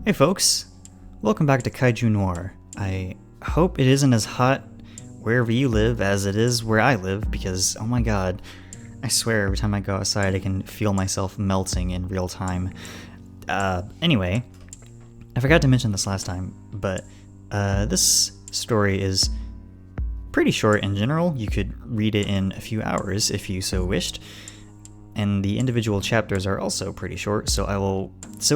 Hey folks, welcome back to Kaiju Noir. I hope it isn't as hot wherever you live as it is where I live, because oh my god, I swear every time I go outside I can feel myself melting in real time. Anyway, I forgot to mention this last time, but this story is pretty short in general. You could read it in a few hours if you so wished. And the individual chapters are also pretty short, so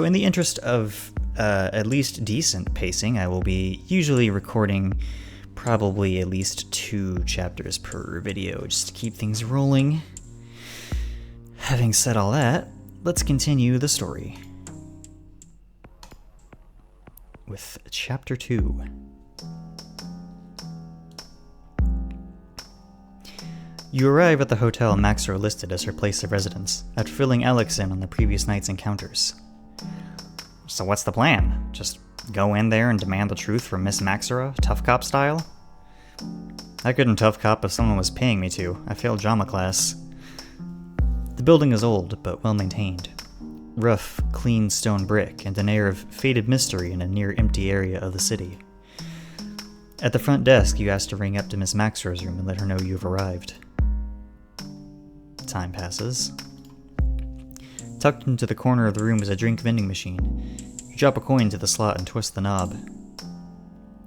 in the interest of at least decent pacing, I will be usually recording probably at least 2 chapters per video, just to keep things rolling. Having said all that, let's continue the story with Chapter 2. You arrive at the hotel Maxra listed as her place of residence, after filling Alex in on the previous night's encounters. So what's the plan? Just go in there and demand the truth from Miss Maxra, tough cop style? I couldn't tough cop if someone was paying me to. I failed drama class. The building is old, but well maintained. Rough, clean stone brick, and an air of faded mystery in a near-empty area of the city. At the front desk, you ask to ring up to Miss Maxra's room and let her know you've arrived. Time passes. Tucked into the corner of the room is a drink vending machine. You drop a coin into the slot and twist the knob.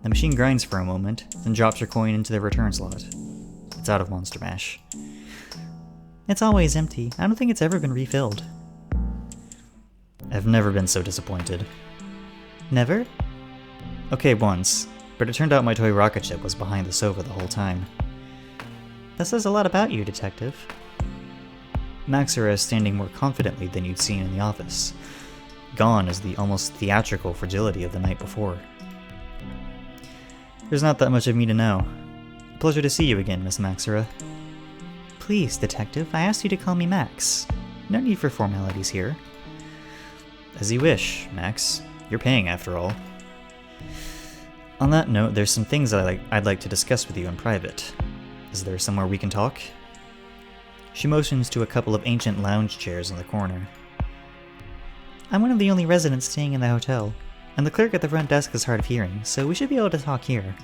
The machine grinds for a moment, then drops your coin into the return slot. It's out of Monster Mash. It's always empty. I don't think it's ever been refilled. I've never been so disappointed. Never? Okay, once, but it turned out my toy rocket ship was behind the sofa the whole time. That says a lot about you, Detective. Maxra is standing more confidently than you'd seen in the office. Gone is the almost theatrical fragility of the night before. There's not that much of me to know. Pleasure to see you again, Miss Maxra. Please, Detective, I asked you to call me Max. No need for formalities here. As you wish, Max. You're paying, after all. On that note, there's some things I'd like to discuss with you in private. Is there somewhere we can talk? She motions to a couple of ancient lounge chairs in the corner. I'm one of the only residents staying in the hotel, and the clerk at the front desk is hard of hearing, so we should be able to talk here.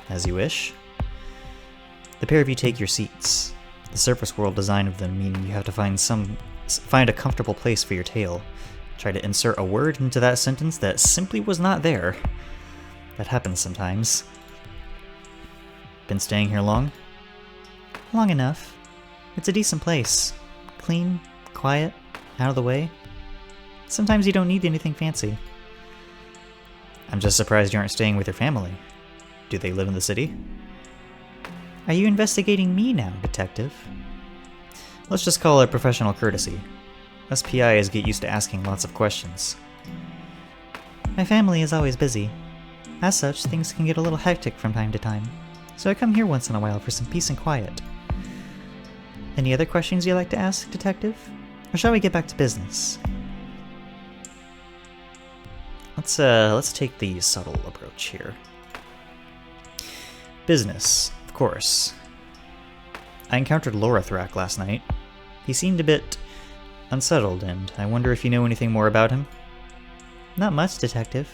As you wish. The pair of you take your seats. The surface world design of them meaning you have to find a comfortable place for your tale. Try to insert a word into that sentence that simply was not there. That happens sometimes. Been staying here long? Long enough. It's a decent place. Clean, quiet, out of the way. Sometimes you don't need anything fancy. I'm just surprised you aren't staying with your family. Do they live in the city? Are you investigating me now, Detective? Let's just call it professional courtesy. Us PIs get used to asking lots of questions. My family is always busy. As such, things can get a little hectic from time to time, so I come here once in a while for some peace and quiet. Any other questions you'd like to ask, Detective? Or shall we get back to business? Let's take the subtle approach here. Business, of course. I encountered Lorathrak last night. He seemed a bit unsettled, and I wonder if you know anything more about him? Not much, Detective.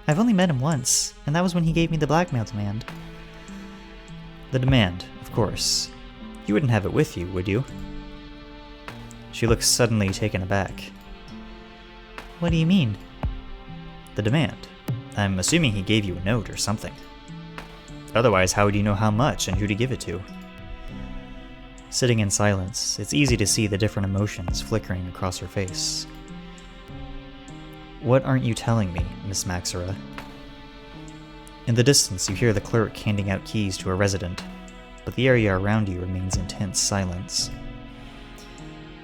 I've only met him once, and that was when he gave me the blackmail demand. The demand, of course. You wouldn't have it with you, would you? She looks suddenly taken aback. What do you mean? The demand. I'm assuming he gave you a note or something. Otherwise, how would you know how much and who to give it to? Sitting in silence, it's easy to see the different emotions flickering across her face. What aren't you telling me, Miss Maxra? In the distance, you hear the clerk handing out keys to a resident, but the area around you remains in tense silence.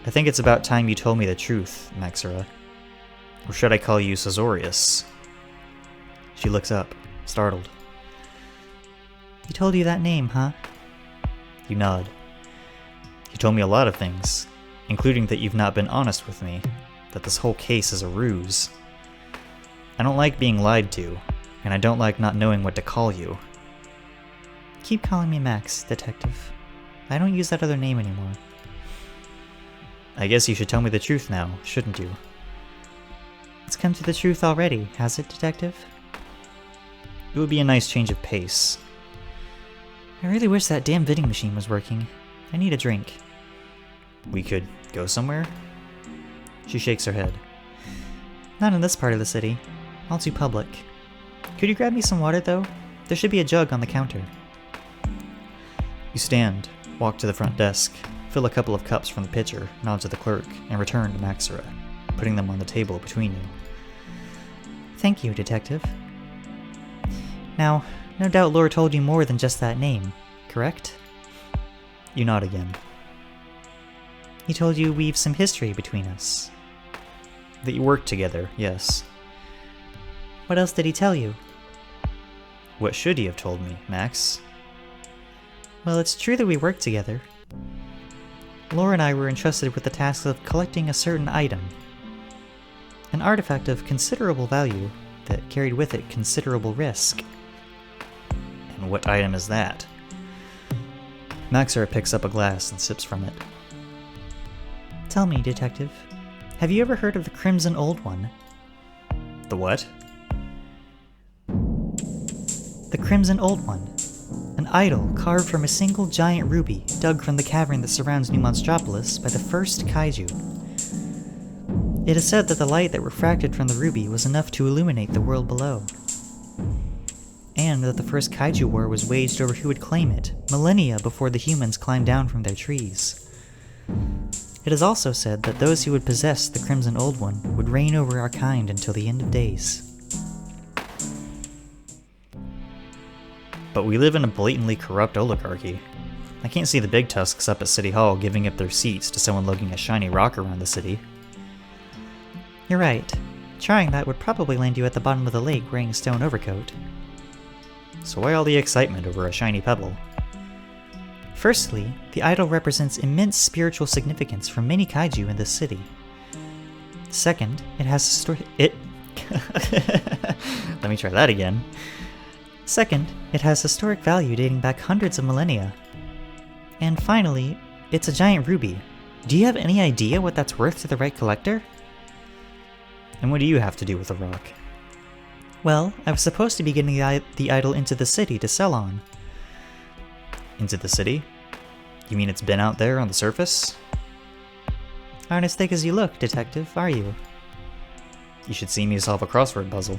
I think it's about time you told me the truth, Maxra. Or should I call you Sazorius? She looks up, startled. He told you that name, huh? You nod. He told me a lot of things, including that you've not been honest with me, that this whole case is a ruse. I don't like being lied to, and I don't like not knowing what to call you. Keep calling me Max, Detective. I don't use that other name anymore. I guess you should tell me the truth now, shouldn't you? It's come to the truth already, has it, Detective? It would be a nice change of pace. I really wish that damn vending machine was working. I need a drink. We could go somewhere? She shakes her head. Not in this part of the city. All too public. Could you grab me some water, though? There should be a jug on the counter. You stand, walk to the front desk, fill a couple of cups from the pitcher, nod to the clerk, and return to Maxera, putting them on the table between you. Thank you, Detective. Now, no doubt Lore told you more than just that name, correct? You nod again. He told you we've some history between us. That you work together, yes. What else did he tell you? What should he have told me, Max? Well, it's true that we work together. Lore and I were entrusted with the task of collecting a certain item. An artifact of considerable value that carried with it considerable risk. And what item is that? Maxera picks up a glass and sips from it. Tell me, Detective, have you ever heard of the Crimson Old One? The what? The Crimson Old One. An idol carved from a single giant ruby dug from the cavern that surrounds New Monstropolis by the first kaiju. It is said that the light that refracted from the ruby was enough to illuminate the world below. And that the first kaiju war was waged over who would claim it, millennia before the humans climbed down from their trees. It is also said that those who would possess the Crimson Old One would reign over our kind until the end of days. But we live in a blatantly corrupt oligarchy. I can't see the big tusks up at City Hall giving up their seats to someone lugging a shiny rock around the city. You're right. Trying that would probably land you at the bottom of the lake wearing a stone overcoat. So why all the excitement over a shiny pebble? Firstly, the idol represents immense spiritual significance for many kaiju in this city. Second, it has Let me try that again. Second, it has historic value dating back hundreds of millennia. And finally, it's a giant ruby. Do you have any idea what that's worth to the right collector? And what do you have to do with the rock? Well, I was supposed to be getting the idol into the city to sell on. Into the city? You mean it's been out there on the surface? Aren't as thick as you look, Detective, are you? You should see me solve a crossword puzzle.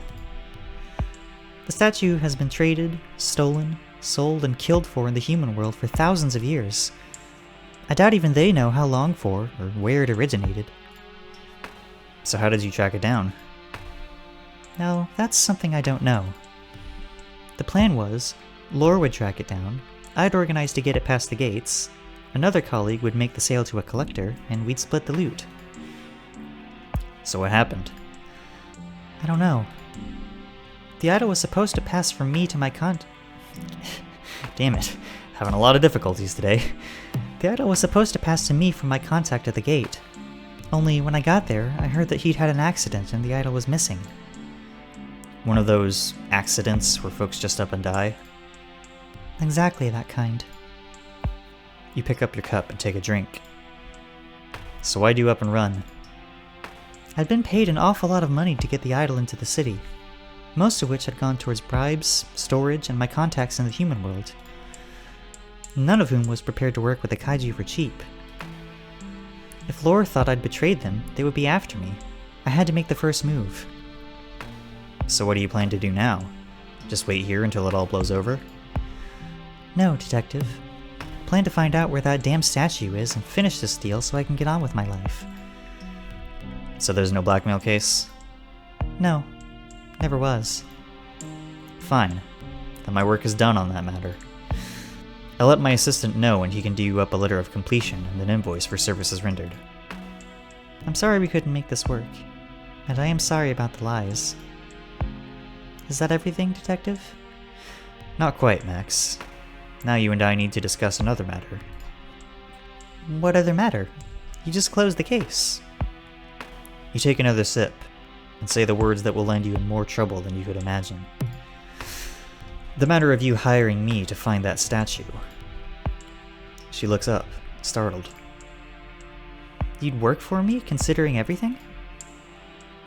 The statue has been traded, stolen, sold, and killed for in the human world for thousands of years. I doubt even they know how long for, or where it originated. So how did you track it down? No, that's something I don't know. The plan was, Lore would track it down, I'd organize to get it past the gates, another colleague would make the sale to a collector, and we'd split the loot. So what happened? I don't know. The idol was supposed to pass from me to my Damn it, having a lot of difficulties today. The idol was supposed to pass to me from my contact at the gate. Only when I got there, I heard that he'd had an accident and the idol was missing. One of those accidents where folks just up and die? Exactly that kind. You pick up your cup and take a drink. So why'd you up and run? I'd been paid an awful lot of money to get the idol into the city, most of which had gone towards bribes, storage, and my contacts in the human world. None of whom was prepared to work with the kaiju for cheap. If Lore thought I'd betrayed them, they would be after me. I had to make the first move. So what do you plan to do now? Just wait here until it all blows over? No, Detective. Plan to find out where that damn statue is and finish this deal so I can get on with my life. So there's no blackmail case? No. Never was. Fine. Then my work is done on that matter. I'll let my assistant know and he can do you up a letter of completion and an invoice for services rendered. I'm sorry we couldn't make this work. And I am sorry about the lies. Is that everything, Detective? Not quite, Max. Now you and I need to discuss another matter. What other matter? You just closed the case. You take another sip, and say the words that will land you in more trouble than you could imagine. The matter of you hiring me to find that statue. She looks up, startled. You'd work for me, considering everything?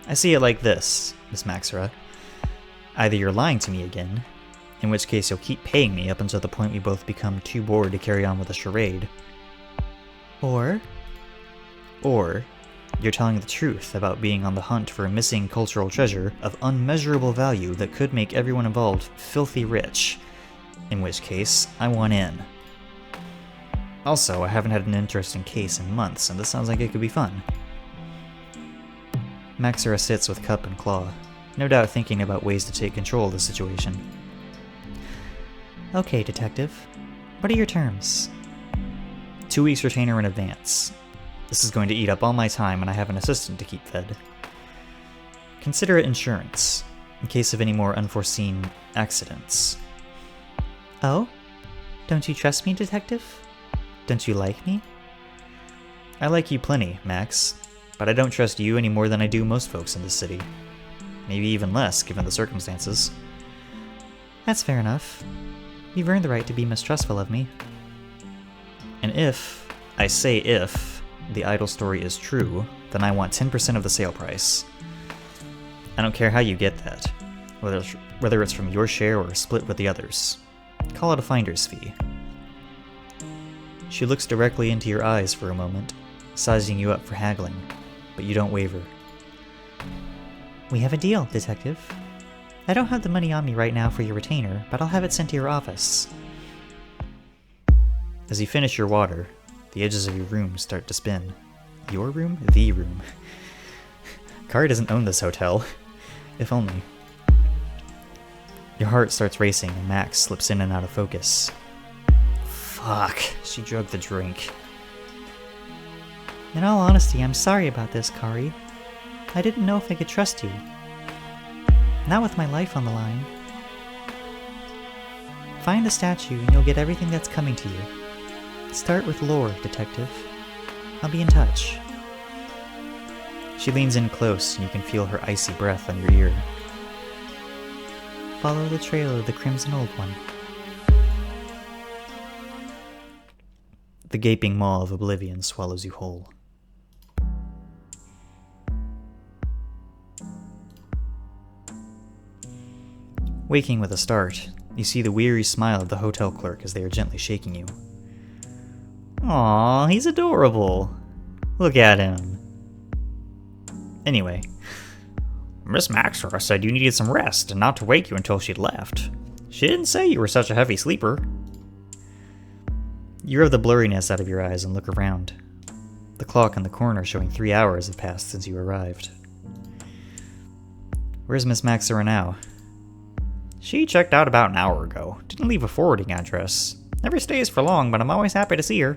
I see it like this, Miss Maxera. Either you're lying to me again, in which case you'll keep paying me up until the point we both become too bored to carry on with the charade. Or you're telling the truth about being on the hunt for a missing cultural treasure of unmeasurable value that could make everyone involved filthy rich, in which case I want in. Also, I haven't had an interesting case in months, and this sounds like it could be fun. Maxera sits with cup and claw, no doubt thinking about ways to take control of the situation. Okay, detective. What are your terms? 2 weeks retainer in advance. This is going to eat up all my time, and I have an assistant to keep fed. Consider it insurance, in case of any more unforeseen accidents. Oh? Don't you trust me, detective? Don't you like me? I like you plenty, Max, but I don't trust you any more than I do most folks in this city. Maybe even less, given the circumstances. That's fair enough. You've earned the right to be mistrustful of me. And if, I say if, the idol story is true, then I want 10% of the sale price. I don't care how you get that, whether it's from your share or split with the others. Call it a finder's fee. She looks directly into your eyes for a moment, sizing you up for haggling, but you don't waver. We have a deal, detective. I don't have the money on me right now for your retainer, but I'll have it sent to your office. As you finish your water, the edges of your room start to spin. Your room? The room. Kari doesn't own this hotel. If only. Your heart starts racing and Max slips in and out of focus. Fuck, she drugged the drink. In all honesty, I'm sorry about this, Kari. I didn't know if I could trust you. Not with my life on the line. Find the statue and you'll get everything that's coming to you. Start with lore, detective. I'll be in touch. She leans in close and you can feel her icy breath on your ear. Follow the trail of the Crimson Old One. The gaping maw of oblivion swallows you whole. Waking with a start, you see the weary smile of the hotel clerk as they are gently shaking you. Aww, he's adorable. Look at him. Anyway, Miss Maxera said you needed some rest and not to wake you until she'd left. She didn't say you were such a heavy sleeper. You rub the blurriness out of your eyes and look around. The clock in the corner showing 3 hours have passed since you arrived. Where's Miss Maxera now? She checked out about an hour ago. Didn't leave a forwarding address. Never stays for long, but I'm always happy to see her.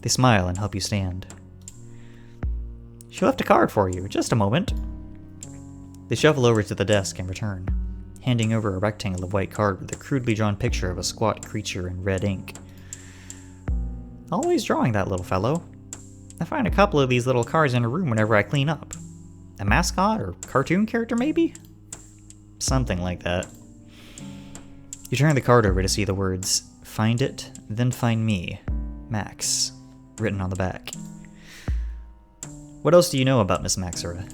They smile and help you stand. She left a card for you. Just a moment. They shuffle over to the desk and return, handing over a rectangle of white card with a crudely drawn picture of a squat creature in red ink. Always drawing that little fellow. I find a couple of these little cards in a room whenever I clean up. A mascot or cartoon character, maybe? Something like that. You turn the card over to see the words, "Find it, then find me, Max," written on the back. What else do you know about Miss Maxera?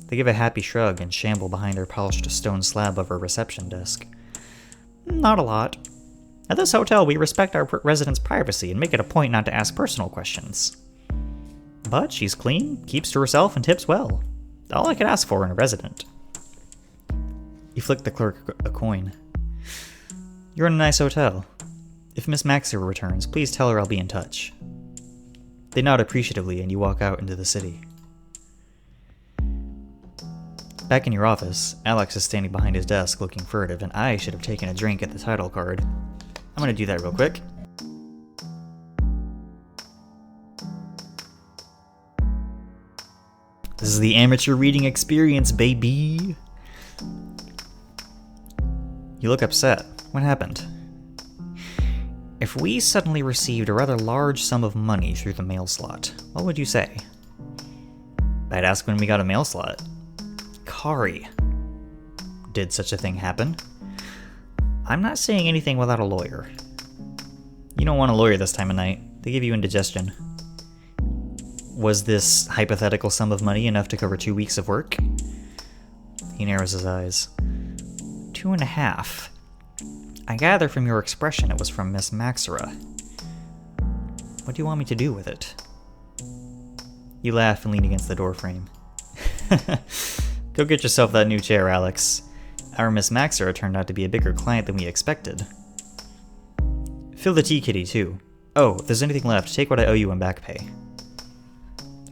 They give a happy shrug and shamble behind their polished stone slab of her reception desk. Not a lot. At this hotel, we respect our residents' privacy and make it a point not to ask personal questions. But she's clean, keeps to herself, and tips well. All I could ask for in a resident. You flick the clerk a coin. You're in a nice hotel. If Miss Maxera returns, please tell her I'll be in touch. They nod appreciatively and you walk out into the city. Back in your office, Alex is standing behind his desk looking furtive, and I should have taken a drink at the title card. I'm gonna do that real quick. This is the amateur reading experience, baby! You look upset. What happened? If we suddenly received a rather large sum of money through the mail slot, what would you say? I'd ask when we got a mail slot. Kari. Did such a thing happen? I'm not saying anything without a lawyer. You don't want a lawyer this time of night. They give you indigestion. Was this hypothetical sum of money enough to cover 2 weeks of work? He narrows his eyes. 2.5. I gather from your expression it was from Miss Maxera. What do you want me to do with it? You laugh and lean against the doorframe. Go get yourself that new chair, Alex. Our Miss Maxera turned out to be a bigger client than we expected. Fill the tea kitty, too. Oh, if there's anything left, take what I owe you in back pay.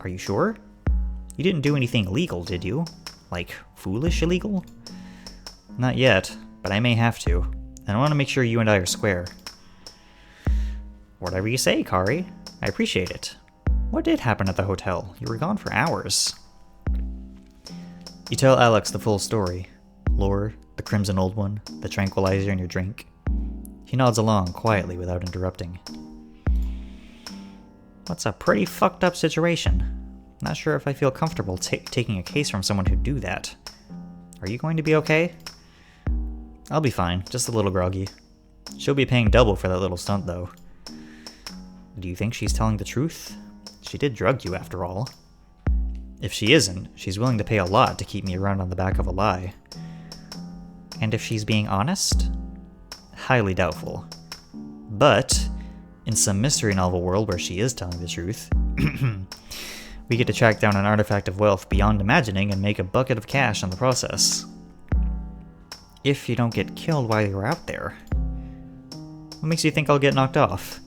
Are you sure? You didn't do anything illegal, did you? Like, foolish illegal? Not yet, but I may have to. And I want to make sure you and I are square. Whatever you say, Kari. I appreciate it. What did happen at the hotel? You were gone for hours. You tell Alex the full story. Lore, the Crimson Old One, the tranquilizer in your drink. He nods along quietly without interrupting. That's a pretty fucked up situation. Not sure if I feel comfortable taking a case from someone who'd do that. Are you going to be okay? I'll be fine, just a little groggy. She'll be paying double for that little stunt, though. Do you think she's telling the truth? She did drug you, after all. If she isn't, she's willing to pay a lot to keep me around on the back of a lie. And if she's being honest? Highly doubtful. But, in some mystery novel world where she is telling the truth, we get to track down an artifact of wealth beyond imagining and make a bucket of cash in the process. If you don't get killed while you're out there. What makes you think I'll get knocked off?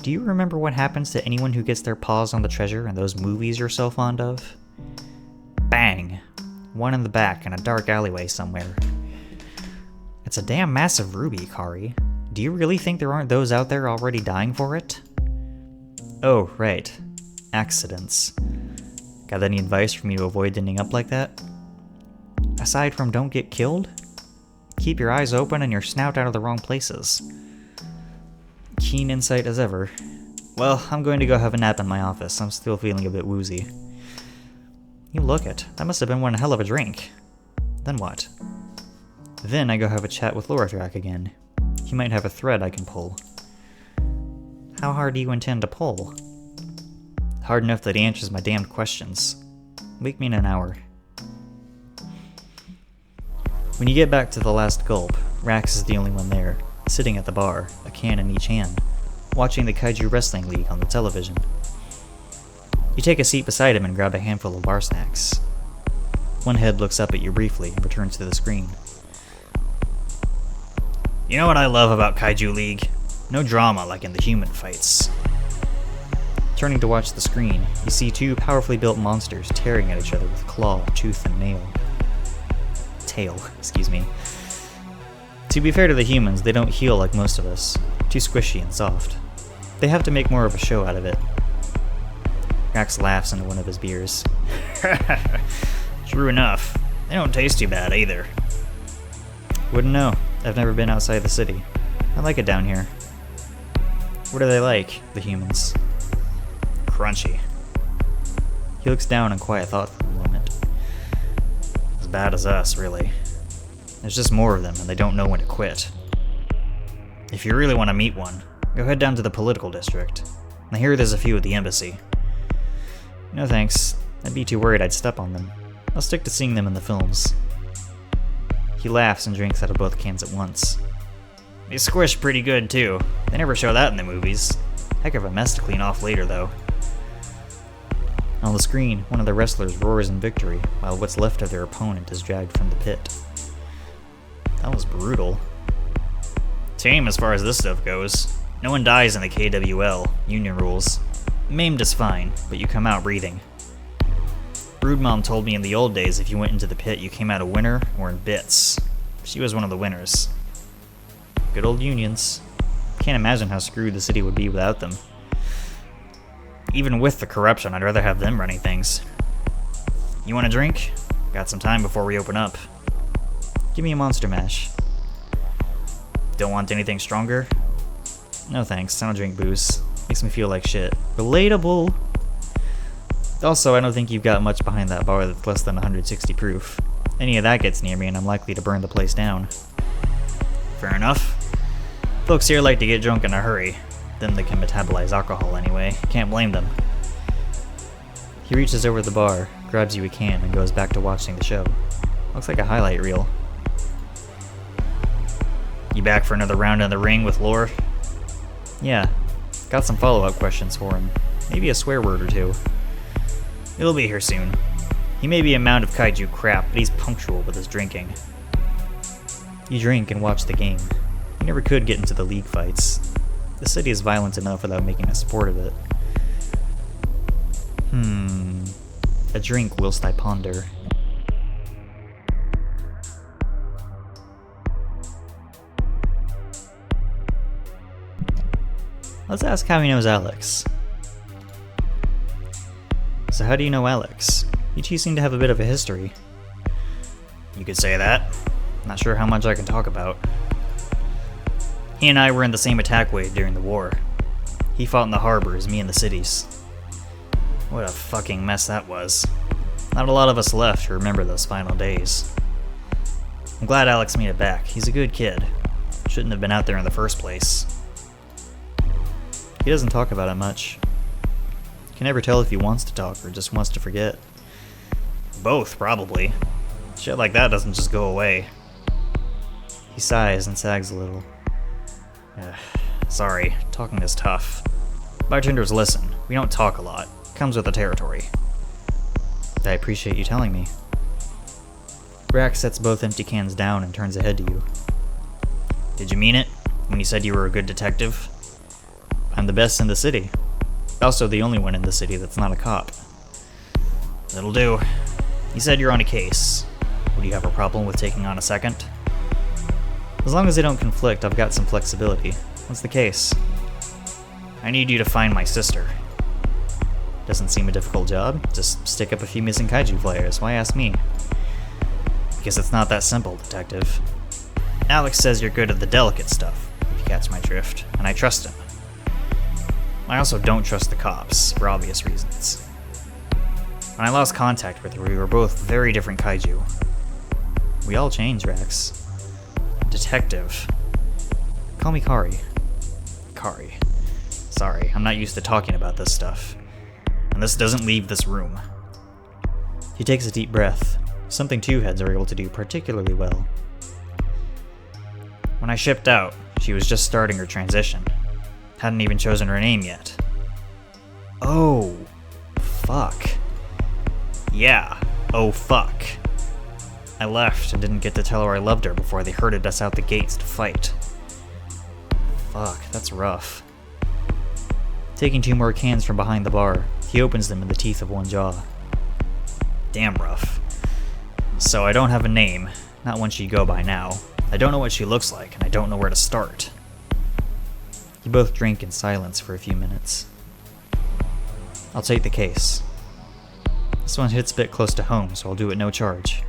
Do you remember what happens to anyone who gets their paws on the treasure in those movies you're so fond of? Bang! One in the back in a dark alleyway somewhere. It's a damn massive ruby, Kari. Do you really think there aren't those out there already dying for it? Oh, right. Accidents. Got any advice for me to avoid ending up like that? Aside from don't get killed? Keep your eyes open and your snout out of the wrong places. Keen insight as ever. Well, I'm going to go have a nap in my office. I'm still feeling a bit woozy. You look it. That must have been one hell of a drink. Then what? Then I go have a chat with Lorathrak again. He might have a thread I can pull. How hard do you intend to pull? Hard enough that he answers my damned questions. Wake me in an hour. When you get back to the last gulp, Rax is the only one there, sitting at the bar, a can in each hand, watching the Kaiju Wrestling League on the television. You take a seat beside him and grab a handful of bar snacks. One head looks up at you briefly and returns to the screen. You know what I love about Kaiju League? No drama like in the human fights. Turning to watch the screen, you see two powerfully built monsters tearing at each other with claw, tooth, and tail, excuse me. To be fair to the humans, they don't heal like most of us. Too squishy and soft. They have to make more of a show out of it. Rax laughs into one of his beers. True enough. They don't taste too bad either. Wouldn't know. I've never been outside the city. I like it down here. What are they like, the humans? Crunchy. He looks down in quiet thought for a moment. As bad as us, really. There's just more of them, and they don't know when to quit. If you really want to meet one, go head down to the political district. I hear there's a few at the embassy. No thanks. I'd be too worried I'd step on them. I'll stick to seeing them in the films. He laughs and drinks out of both cans at once. They squish pretty good, too. They never show that in the movies. Heck of a mess to clean off later, though. On the screen, one of the wrestlers roars in victory, while what's left of their opponent is dragged from the pit. That was brutal. Tame as far as this stuff goes. No one dies in the KWL, union rules. Maimed is fine, but you come out breathing. Broodmom told me in the old days if you went into the pit you came out a winner or in bits. She was one of the winners. Good old unions. Can't imagine how screwed the city would be without them. Even with the corruption, I'd rather have them running things. You want a drink? Got some time before we open up. Give me a Monster Mash. Don't want anything stronger? No thanks, I don't drink booze. Makes me feel like shit. Relatable! Also, I don't think you've got much behind that bar that's less than 160 proof. Any of that gets near me and I'm likely to burn the place down. Fair enough. Folks here like to get drunk in a hurry. Then they can metabolize alcohol anyway. Can't blame them. He reaches over the bar, grabs you a can, and goes back to watching the show. Looks like a highlight reel. You back for another round in the ring with Lore? Yeah. Got some follow-up questions for him. Maybe a swear word or two. He'll be here soon. He may be a mound of kaiju crap, but he's punctual with his drinking. You drink and watch the game. You never could get into the league fights. The city is violent enough without making a sport of it. A drink whilst I ponder. Let's ask how he knows Alex. So how do you know Alex? You two seem to have a bit of a history. You could say that. Not sure how much I can talk about. He and I were in the same attack wave during the war. He fought in the harbor as me in the cities. What a fucking mess that was. Not a lot of us left who remember those final days. I'm glad Alex made it back. He's a good kid. Shouldn't have been out there in the first place. He doesn't talk about it much. Can never tell if he wants to talk or just wants to forget. Both, probably. Shit like that doesn't just go away. He sighs and sags a little. Sorry, talking is tough. Bartenders listen. We don't talk a lot. Comes with the territory. I appreciate you telling me. Brack sets both empty cans down and turns ahead to you. Did you mean it when you said you were a good detective? I'm the best in the city. Also the only one in the city that's not a cop. That'll do. You said you're on a case. Would you have a problem with taking on a second? As long as they don't conflict, I've got some flexibility. What's the case? I need you to find my sister. Doesn't seem a difficult job. Just stick up a few missing kaiju players. Why ask me? Because it's not that simple, detective. Alex says you're good at the delicate stuff, if you catch my drift, and I trust him. I also don't trust the cops, for obvious reasons. When I lost contact with her, we were both very different kaiju. We all change, Rex. Detective. Call me Kari. Kari. Sorry, I'm not used to talking about this stuff. And this doesn't leave this room. He takes a deep breath, something two heads are able to do particularly well. When I shipped out, she was just starting her transition. Hadn't even chosen her name yet. Oh, fuck. Yeah, oh fuck. I left and didn't get to tell her I loved her before they herded us out the gates to fight. Fuck, that's rough. Taking two more cans from behind the bar, he opens them in the teeth of one jaw. Damn rough. So I don't have a name, not one she'd go by now. I don't know what she looks like, and I don't know where to start. You both drink in silence for a few minutes. I'll take the case. This one hits a bit close to home, so I'll do it no charge.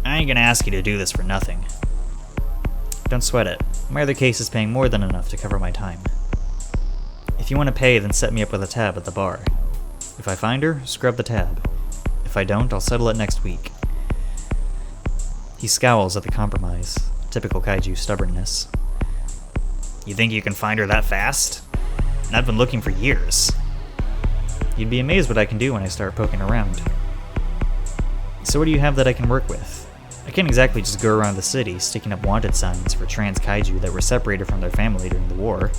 I ain't gonna ask you to do this for nothing. Don't sweat it. My other case is paying more than enough to cover my time. If you want to pay, then set me up with a tab at the bar. If I find her, scrub the tab. If I don't, I'll settle it next week. He scowls at the compromise. Typical kaiju stubbornness. You think you can find her that fast? And I've been looking for years. You'd be amazed what I can do when I start poking around. So what do you have that I can work with? I can't exactly just go around the city sticking up wanted signs for trans kaiju that were separated from their family during the war.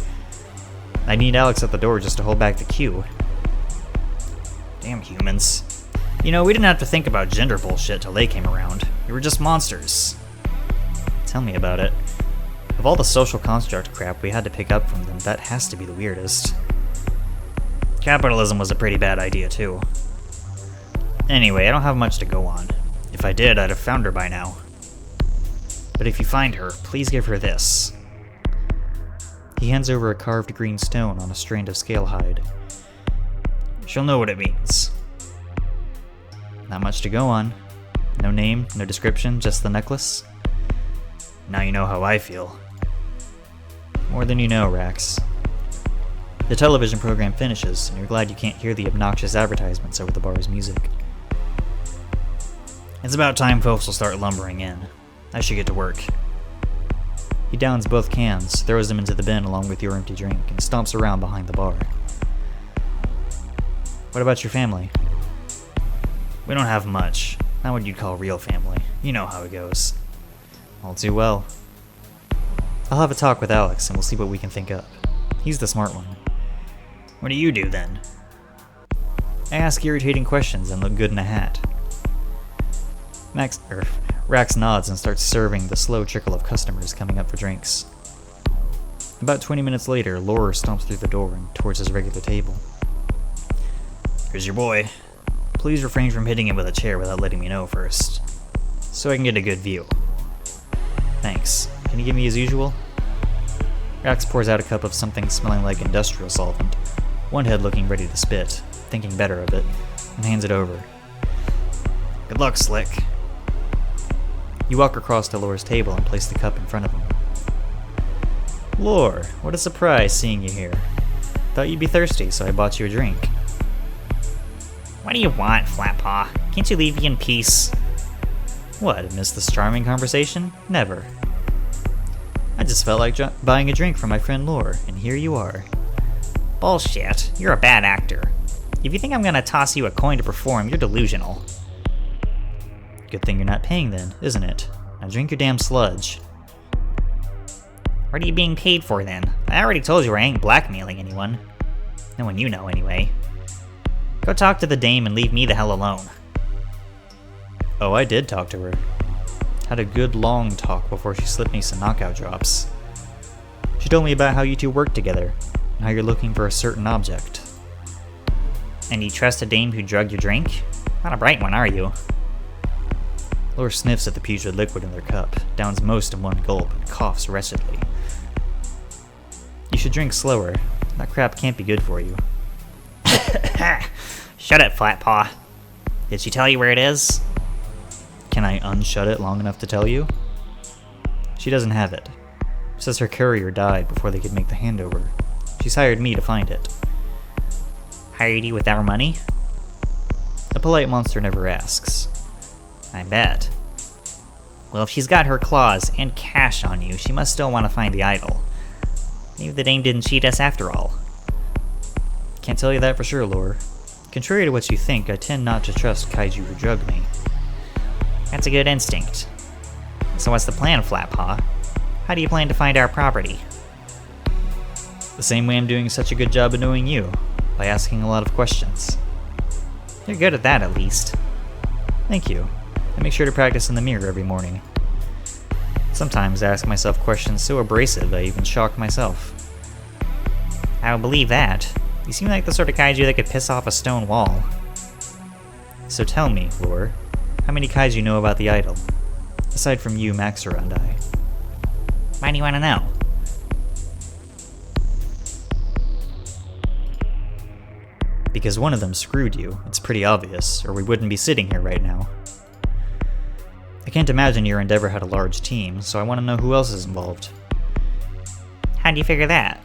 I need Alex at the door just to hold back the queue. Damn humans. You know, we didn't have to think about gender bullshit till they came around. We were just monsters. Tell me about it. Of all the social construct crap we had to pick up from them, that has to be the weirdest. Capitalism was a pretty bad idea, too. Anyway, I don't have much to go on. If I did, I'd have found her by now. But if you find her, please give her this. He hands over a carved green stone on a strand of scale hide. She'll know what it means. Not much to go on. No name, no description, just the necklace. Now you know how I feel. More than you know, Rax. The television program finishes, and you're glad you can't hear the obnoxious advertisements over the bar's music. It's about time folks will start lumbering in. I should get to work. He downs both cans, throws them into the bin along with your empty drink, and stomps around behind the bar. What about your family? We don't have much. Not what you'd call real family. You know how it goes. All too well. I'll have a talk with Alex and we'll see what we can think up. He's the smart one. What do you do then? I ask irritating questions and look good in a hat. Rax nods and starts serving the slow trickle of customers coming up for drinks. About 20 minutes later, Lore stomps through the door and towards his regular table. Here's your boy. Please refrain from hitting him with a chair without letting me know first, so I can get a good view. Thanks. Can you give me as usual? Rax pours out a cup of something smelling like industrial solvent, one head looking ready to spit, thinking better of it, and hands it over. Good luck, Slick. You walk across to Lore's table and place the cup in front of him. Lore, what a surprise seeing you here. Thought you'd be thirsty, so I bought you a drink. What do you want, Flatpaw? Can't you leave me in peace? What, miss this charming conversation? Never. I just felt like buying a drink for my friend Lore, and here you are. Bullshit. You're a bad actor. If you think I'm gonna toss you a coin to perform, you're delusional. Good thing you're not paying then, isn't it? Now drink your damn sludge. What are you being paid for then? I already told you I ain't blackmailing anyone. No one you know, anyway. Go talk to the dame and leave me the hell alone. Oh, I did talk to her. Had a good long talk before she slipped me some knockout drops. She told me about how you two work together, and how you're looking for a certain object. And you trust a dame who drugged your drink? Not a bright one, are you? Lore sniffs at the putrid liquid in their cup, downs most in one gulp, and coughs wretchedly. You should drink slower. That crap can't be good for you. Shut it, Flatpaw. Did she tell you where it is? Can I unshut it long enough to tell you? She doesn't have it. Says her courier died before they could make the handover. She's hired me to find it. Hired you with our money? A polite monster never asks. I bet. Well, if she's got her claws and cash on you, she must still want to find the idol. Maybe the dame didn't cheat us after all. Can't tell you that for sure, Lore. Contrary to what you think, I tend not to trust kaiju who drug me. That's a good instinct. So what's the plan, Flatpaw? How do you plan to find our property? The same way I'm doing such a good job of knowing you, by asking a lot of questions. You're good at that, at least. Thank you. I make sure to practice in the mirror every morning. Sometimes I ask myself questions so abrasive I even shock myself. I would believe that. You seem like the sort of kaiju that could piss off a stone wall. So tell me, Lore, how many kaiju know about the idol? Aside from you, Maxura, and I. Why do you want to know? Because one of them screwed you. It's pretty obvious, or we wouldn't be sitting here right now. I can't imagine your endeavor had a large team, so I want to know who else is involved. How do you figure that?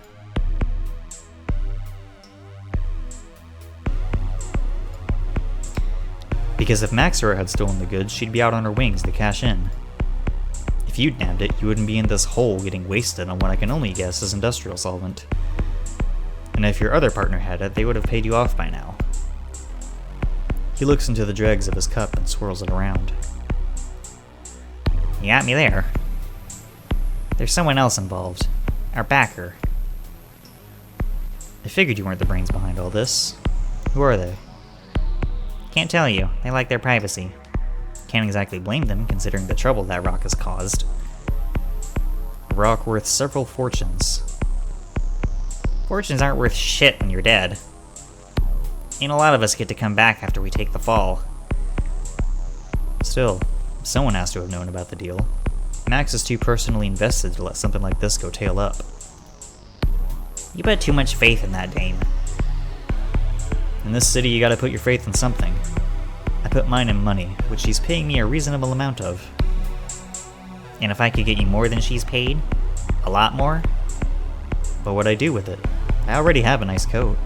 Because if Maxura had stolen the goods, she'd be out on her wings to cash in. If you'd nabbed it, you wouldn't be in this hole getting wasted on what I can only guess is industrial solvent. And if your other partner had it, they would have paid you off by now. He looks into the dregs of his cup and swirls it around. You got me there. There's someone else involved. Our backer. I figured you weren't the brains behind all this. Who are they? Can't tell you. They like their privacy. Can't exactly blame them, considering the trouble that rock has caused. A rock worth several fortunes. Fortunes aren't worth shit when you're dead. Ain't a lot of us get to come back after we take the fall. Still, someone has to have known about the deal. Max is too personally invested to let something like this go tail up. You put too much faith in that dame. In this city, you gotta put your faith in something. I put mine in money, which she's paying me a reasonable amount of. And if I could get you more than she's paid? A lot more? But what'd I do with it? I already have a nice coat.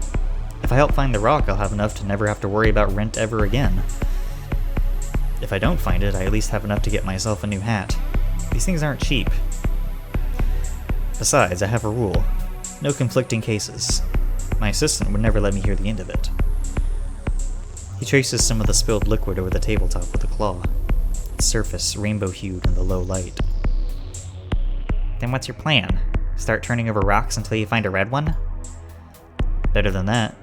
If I help find the rock, I'll have enough to never have to worry about rent ever again. If I don't find it, I at least have enough to get myself a new hat. These things aren't cheap. Besides, I have a rule. No conflicting cases. My assistant would never let me hear the end of it. He traces some of the spilled liquid over the tabletop with a claw, its surface rainbow-hued in the low light. Then what's your plan? Start turning over rocks until you find a red one? Better than that.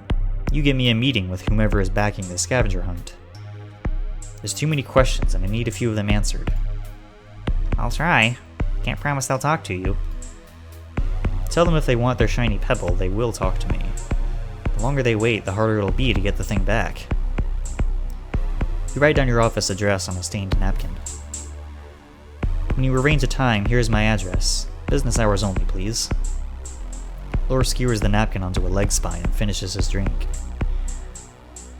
You get me a meeting with whomever is backing the scavenger hunt. There's too many questions and I need a few of them answered. I'll try. Can't promise they'll talk to you. Tell them if they want their shiny pebble, they will talk to me. The longer they wait, the harder it'll be to get the thing back. You write down your office address on a stained napkin. When you arrange a time, here's my address. Business hours only, please. Lore skewers the napkin onto a leg spine and finishes his drink.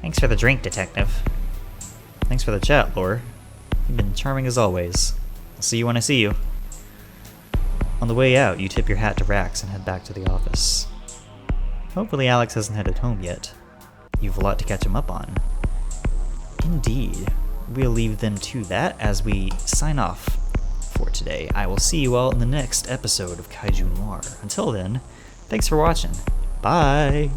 Thanks for the drink, Detective. Thanks for the chat, Lore. You've been charming as always. I'll see you when I see you. On the way out, you tip your hat to Rax and head back to the office. Hopefully Alex hasn't headed home yet. You've a lot to catch him up on. Indeed. We'll leave them to that as we sign off for today. I will see you all in the next episode of Kaiju Noir. Until then, thanks for watching. Bye!